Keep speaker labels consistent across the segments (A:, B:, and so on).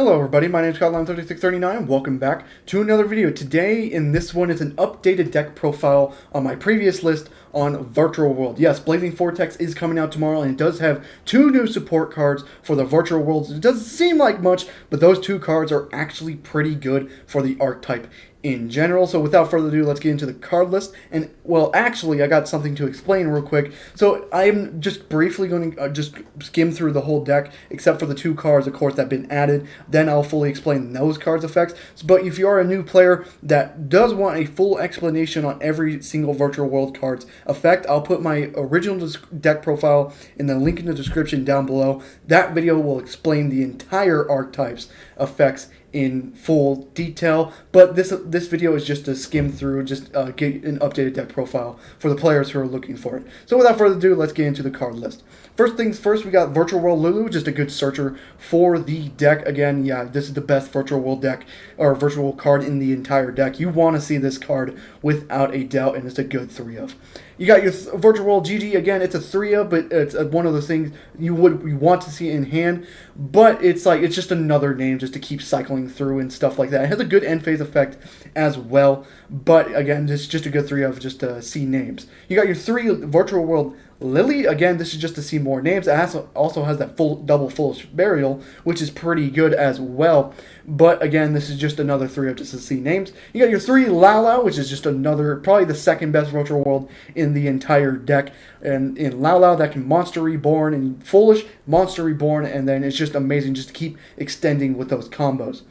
A: Hello everybody, my name is Scotland3639. Welcome back to another video. Today, in this one, is an updated deck profile on my previous list on Virtual World. Yes, Blazing Vortex is coming out tomorrow, and it does have 2 new support cards for the Virtual Worlds. It doesn't seem like much, but those 2 cards are actually pretty good for the archetype in general. So without further ado, let's get into the card list. And, well, actually, I got something to explain real quick. So I'm just briefly going to just skim through the whole deck, except for the 2 cards, of course, that have been added. Then I'll fully explain those cards' effects. But if you are a new player that does want a full explanation on every single Virtual World card's effect, I'll put my original deck profile in the link in the description down below. That video will explain the entire archetype's effects in full detail, but this video is just to skim through, just get an updated deck profile for the players who are looking for it. So without further ado, let's get into the card list. First things first, we got Virtual World Lulu, just a good searcher for the deck. Again, yeah, this is the best Virtual World deck, or virtual card in the entire deck. You want to see this card without a doubt, and it's a good 3 of. You got your Virtual World GG. Again, it's a 3 of, but it's one of those things you want to see in hand, but it's just another name just to keep cycling through and stuff like that. It has a good end phase effect as well, but again, it's just a good 3 of just to see names. You got your 3 Virtual World Lily. Again, this is just to see more names. It also has that double Foolish Burial, which is pretty good as well. But again, this is just another 3 of just to see names. You got your 3 Lala, which is just another, probably the second best Virtual World in the entire deck. And in Lala, that can Monster Reborn, and Foolish, Monster Reborn, and then it's just amazing just to keep extending with those combos.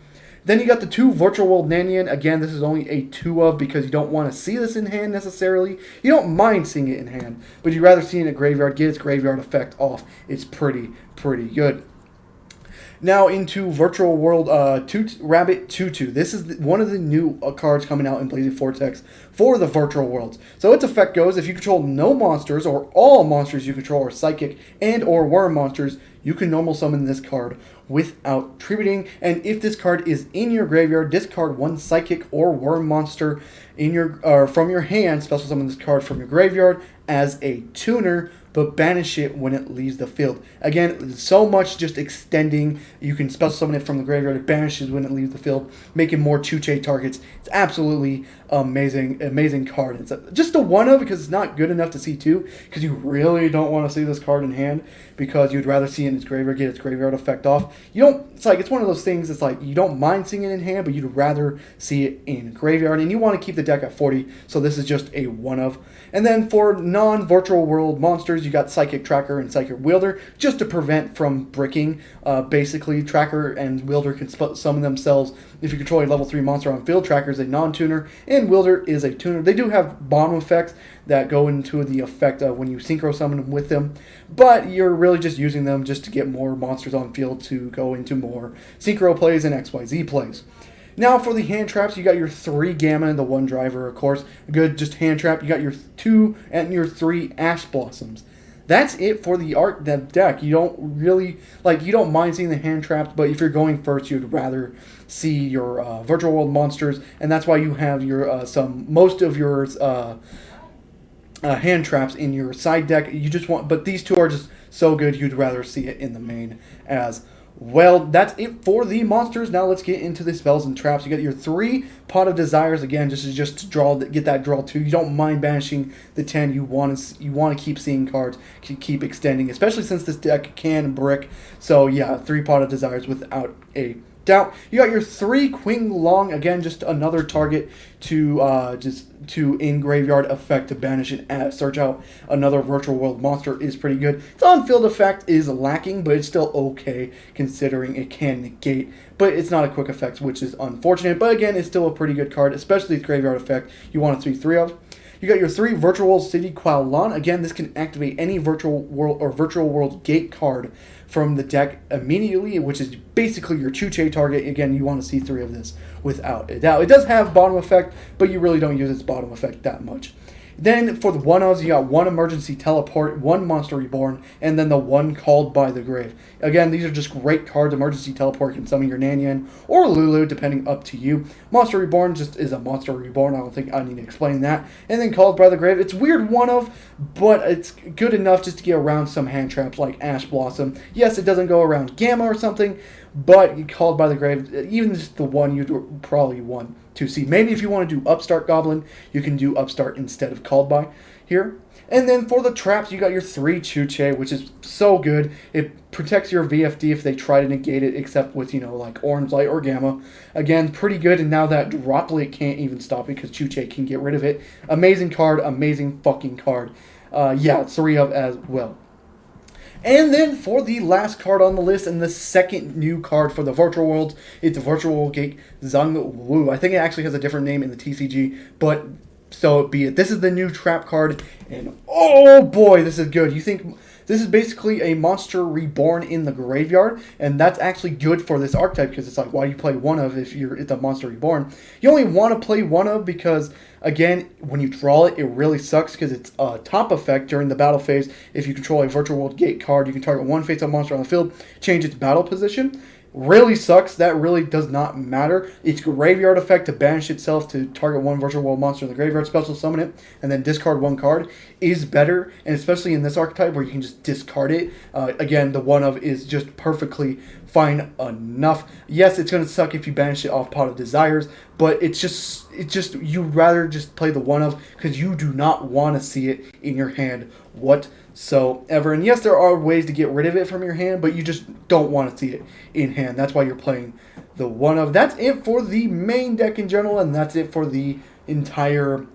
A: Then you got the 2 Virtual World Nanian. Again, this is only a 2 of because you don't want to see this in hand necessarily. You don't mind seeing it in hand, but you'd rather see it in a graveyard, get its graveyard effect off. It's pretty good. Now into Virtual World Rabbit Tutu. This is one of the new cards coming out in Blazing Vortex for the Virtual Worlds. So its effect goes, if you control no monsters, or all monsters you control are psychic and or worm monsters, you can normal summon this card without tributing. And if this card is in your graveyard, discard 1 psychic or worm monster in your from your hand, special summon this card from your graveyard as a tuner, but banish it when it leaves the field. Again, so much just extending. You can special summon it from the graveyard. It banishes when it leaves the field, making more Chuche targets. It's absolutely amazing card. It's just a 1 of because it's not good enough to see 2, because you really don't want to see this card in hand because you'd rather see it in its graveyard, get its graveyard effect off. It's one of those things. It's like you don't mind seeing it in hand, but you'd rather see it in graveyard, and you want to keep the deck at 40. So this is just a 1 of. And then for non-Virtual World monsters, you got Psychic Tracker and Psychic Wielder, just to prevent from bricking. Basically, Tracker and Wielder can summon themselves if you control a level 3 monster on field. Tracker is a non-tuner, and Wielder is a tuner. They do have bottom effects that go into the effect of when you synchro summon them with them, but you're really just using them just to get more monsters on field to go into more synchro plays and XYZ plays. Now for the hand traps, you got your 3 Gamma and the 1 Driver, of course. Good, just hand trap. You got your 2 and your 3 Ash Blossoms. That's it for the deck. You don't really, you don't mind seeing the hand traps, but if you're going first, you'd rather see your Virtual World monsters, and that's why you have your most of your hand traps in your side deck. But these 2 are just so good, you'd rather see it in the main as well. That's it for the monsters. Now let's get into the spells and traps. You got your 3 Pot of Desires. Again, just to get that draw 2. You don't mind banishing the 10. You want to keep seeing cards, keep extending, especially since this deck can brick. So yeah, 3 Pot of Desires without a doubt. You got your 3 Qing Long. Again, just another target to in graveyard effect to banish it and search out another Virtual World monster is pretty good. Its on-field effect is lacking, but it's still okay considering it can negate, but it's not a quick effect, which is unfortunate. But again, it's still a pretty good card, especially its graveyard effect. You want to see 3 of. You got your 3 Virtual World City Qualan. Again, this can activate any Virtual World or Virtual World Gate card from the deck immediately, which is basically your Chuche target. Again, you want to see 3 of this without a doubt. It does have bottom effect, but you really don't use its bottom effect that much. Then for the one-ofs, you got one emergency teleport, one monster reborn, and then the one called by the grave. Again, these are just great cards. Emergency teleport can summon your Nanyan or Lulu, depending up to you. Monster reborn just is a monster reborn. I don't think I need to explain that. And then called by the grave. It's weird one-of, but it's good enough just to get around some hand traps like Ash Blossom. Yes, it doesn't go around Gamma or something, but called by the grave, even just the one you'd probably want to see. Maybe if you want to do Upstart Goblin, you can do Upstart instead of called by here. And then for the traps, you got your 3 Chuche, which is so good. It protects your VFD if they try to negate it, except with, like Orange Light or Gamma. Again, pretty good, and now that Droplet can't even stop it because Chuche can get rid of it. Amazing card, amazing fucking card. Yeah, 3 of as well. And then for the last card on the list and the second new card for the Virtual World, it's Virtual Gate Zhang Wu. I think it actually has a different name in the TCG, but so be it. This is the new trap card, and oh boy, this is good. You think this is basically a monster reborn in the graveyard, and that's actually good for this archetype because it's like, why do you play one of if it's a monster reborn? You only want to play one of because, again, when you draw it, it really sucks because it's a top effect during the battle phase. If you control a Virtual World Gate card, you can target one face-up monster on the field, change its battle position. Really sucks. That really does not matter. Its graveyard effect to banish itself to target one Virtual World monster in the graveyard, special summon it, and then discard one card is better. And especially in this archetype where you can just discard it. Again, the one of is just perfectly fine enough. Yes, it's going to suck if you banish it off Pot of Desires, but it's just you'd rather just play the one of because you do not want to see it in your hand whatsoever. And yes, there are ways to get rid of it from your hand, but you just don't want to see it in hand. That's why you're playing the one of. That's it for the main deck in general, and that's it for the entire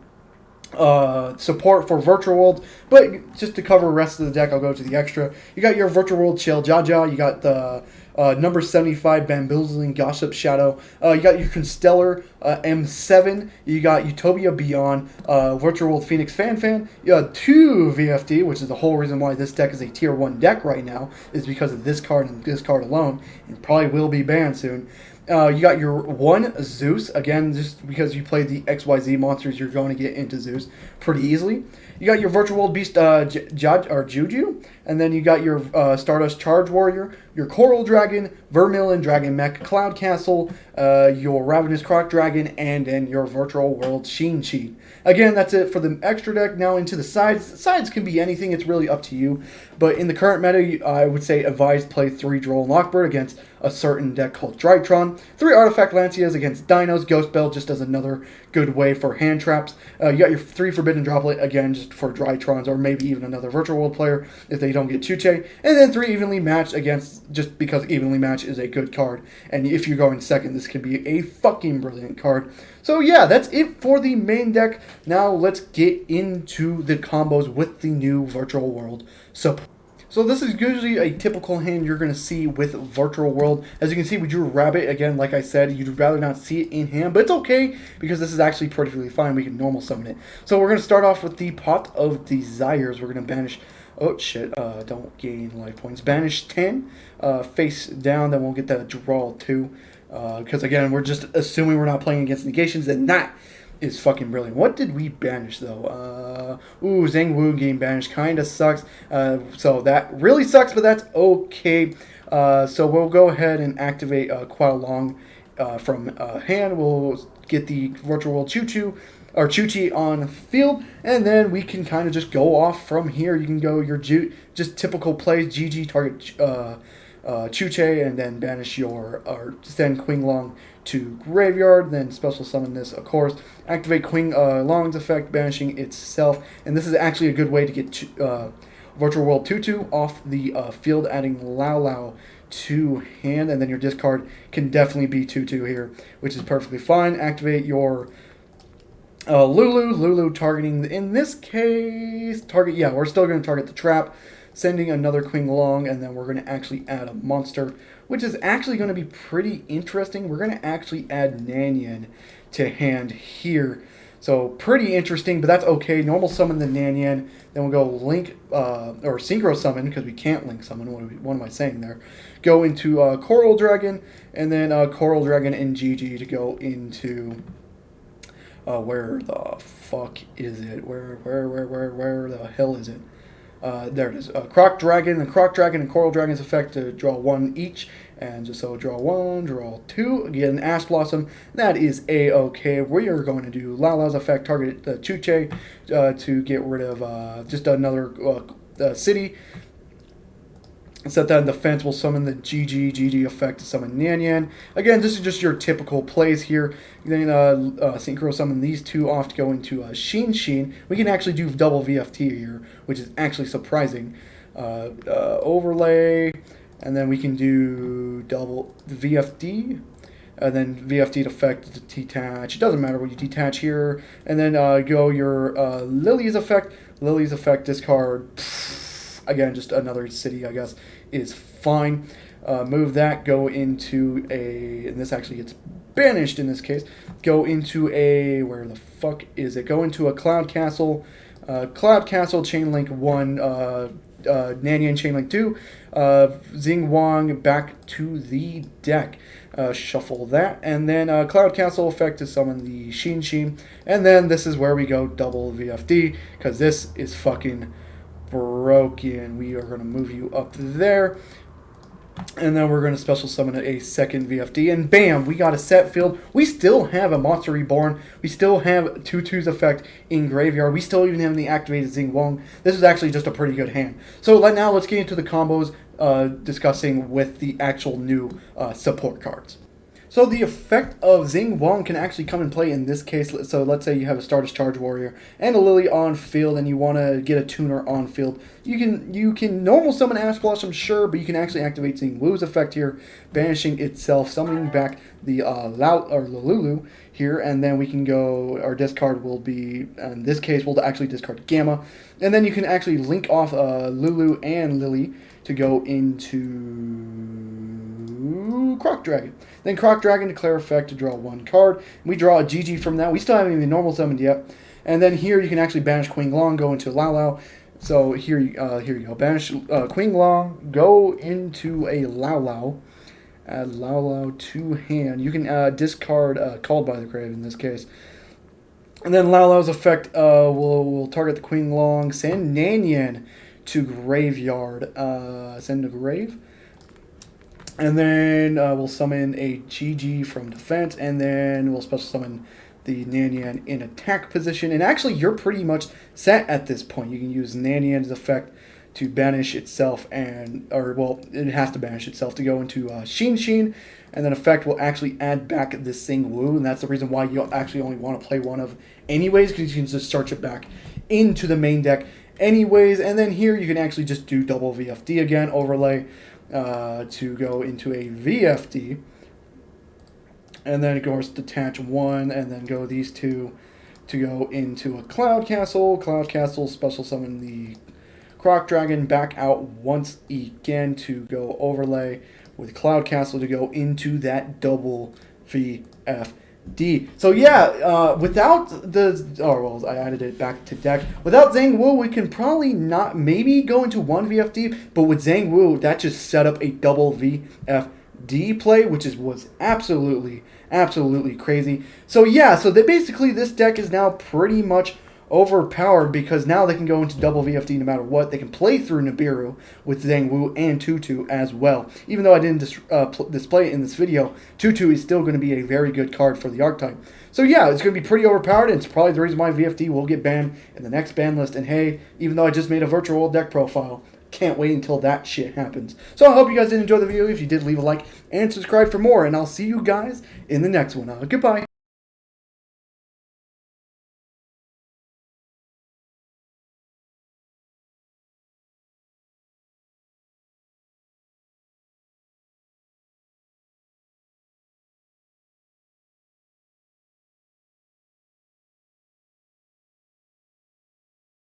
A: support for Virtual World. But just to cover the rest of the deck, I'll go to the extra. You got your Virtual World Chill Jaja. You got the number 75 Bamboozling Gossip Shadow. You got your Constellar M7. You got Utopia Beyond, Virtual World Phoenix Fan. You got 2 VFD, which is the whole reason why this deck is a tier 1 deck right now, is because of this card and this card alone. It probably will be banned soon. You got your 1 Zeus, again, just because you play the XYZ monsters, you're going to get into Zeus pretty easily. You got your Virtual World Beast Juju, and then you got your Stardust Charge Warrior, your Coral Dragon, Vermilion Dragon Mech Cloud Castle, your Ravenous Croc Dragon, and then your Virtual World Sheen Sheet. Again, that's it for the extra deck. Now into the sides. The sides can be anything. It's really up to you. But in the current meta, I would say advise play 3 Droll and Lockbird against a certain deck called Drytron. 3 Artifact Lancias against Dinos. Ghost Bell just as another good way for hand traps. You got your 3 Forbidden Droplet, again, just for Drytrons or maybe even another Virtual World player if they don't get Chuche. And then 3 Evenly Matched against, just because Evenly Matched is a good card. And if you're going second, this can be a fucking brilliant card. So yeah, that's it for the main deck. Now let's get into the combos with the new Virtual World support. So this is usually a typical hand you're going to see with Virtual World. As you can see, we drew Rabbit. Again, like I said, you'd rather not see it in hand, but it's okay because this is actually perfectly fine. We can normal summon it. So we're going to start off with the Pot of Desires. We're going to banish... Oh, shit. Don't gain life points. Banish 10. Face down. Then we'll get that draw 2. Because, again, we're just assuming we're not playing against negations, and that is fucking brilliant. What did we banish, though? Zhang Wu game banished. Kind of sucks. So that really sucks, but that's okay. So we'll go ahead and activate Quite Long from hand. We'll get the Virtual World Chuchi on field, and then we can kind of just go off from here. You can go your just typical plays, GG, target Chuche, and then banish or send Queen Long to graveyard, then special summon this, of course. Activate Queen Long's effect, banishing itself, and this is actually a good way to get Virtual World 2/2 off the field, adding Lao Lao to hand, and then your discard can definitely be 2/2 here, which is perfectly fine. Activate your Lulu targeting, in this case, we're still going to target the trap, sending another Queen Long, and then we're going to actually add a monster, which is actually going to be pretty interesting. We're going to actually add Nanyan to hand here. So pretty interesting, but that's okay. Normal summon the Nanyan, then we'll go link, or synchro summon, because we can't link summon. What am I saying there? Go into Coral Dragon, and then Coral Dragon and GG to go into Where the fuck is it? Where the hell is it? There it is. Croc Dragon. And Croc Dragon and Coral Dragon's effect to draw one each. And just so draw one, draw two. Again, Ash Blossom. That is A-okay. We are going to do Lala's effect, target Chuche to get rid of just another city. Set that in defense. We'll summon the GG effect to summon Nyan. Again, this is just your typical plays here. Then Synchro summon these two off to go into Sheen. We can actually do double VFT here, which is actually surprising. Overlay, and then we can do double VFD. And then VFD effect to detach. It doesn't matter what you detach here. And then go your Lily's effect. Lily's effect, discard. Again, just another city, I guess, is fine. Move that, go into a, and this actually gets banished in this case, go into a, where the fuck is it? Go into a Cloud Castle, Chain Link 1, Nyan Chain Link 2, Xing Wang back to the deck. Shuffle that, and then Cloud Castle effect to summon the Sheen, and then this is where we go double VFD, because this is fucking broken. We are going to move you up there, and then we're going to special summon a second VFD, and bam, we got a set field. We still have a Monster Reborn. We still have 2/2's effect in graveyard. We still even have the activated Xing Wang. This is actually just a pretty good hand. So now let's get into the combos, discussing with the actual new support cards. So the effect of Xing Wang can actually come and play in this case. So let's say you have a Stardust Charge Warrior and a Lily on field, and you want to get a tuner on field. You can normal summon Ash Blossom, sure, but you can actually activate Xing Wu's effect here, banishing itself, summoning back the Lulu here, and then we can go. Our discard will be, in this case, we'll actually discard Gamma, and then you can actually link off Lulu and Lily to go into Croc Dragon. Then Croc Dragon, declare effect to draw one card. We draw a GG from that. We still haven't even normal summoned yet. And then here you can actually banish Queen Long, go into Lao. So here you go. Banish Queen Long, go into a Lao. Add Lao to hand. You can discard Called by the Grave in this case. And then Lao's effect will target the Queen Long, send Nyan to graveyard. Send to grave. And then we'll summon a GG from defense, and then we'll special summon the Nyan in attack position. And actually, you're pretty much set at this point. You can use Nyan's effect to banish itself, it has to banish itself to go into Sheen, and then effect will actually add back this Xing Wu, and that's the reason why you actually only want to play one of anyways, because you can just search it back into the main deck anyways. And then here you can actually just do double VFD again, overlay, to go into a VFD, and then of course detach one, and then go these two to go into a Cloud Castle, special summon the Croc Dragon back out once again to go overlay with Cloud Castle to go into that double VFD. So yeah, without I added it back to deck. Without Xing Wu, we can probably not, maybe go into one VFD, but with Xing Wu, that just set up a double VFD play, which was absolutely crazy. So yeah, so basically this deck is now pretty much overpowered, because now they can go into double VFD no matter what. They can play through Nibiru with Xing Wu and Tutu as well. Even though I didn't display it in this video, Tutu is still going to be a very good card for the archetype. So yeah, it's going to be pretty overpowered, and it's probably the reason why VFD will get banned in the next ban list. And hey, even though I just made a virtual world deck profile, can't wait until that shit happens. So I hope you guys did enjoy the video. If you did, leave a like and subscribe for more, and I'll see you guys in the next one. Goodbye.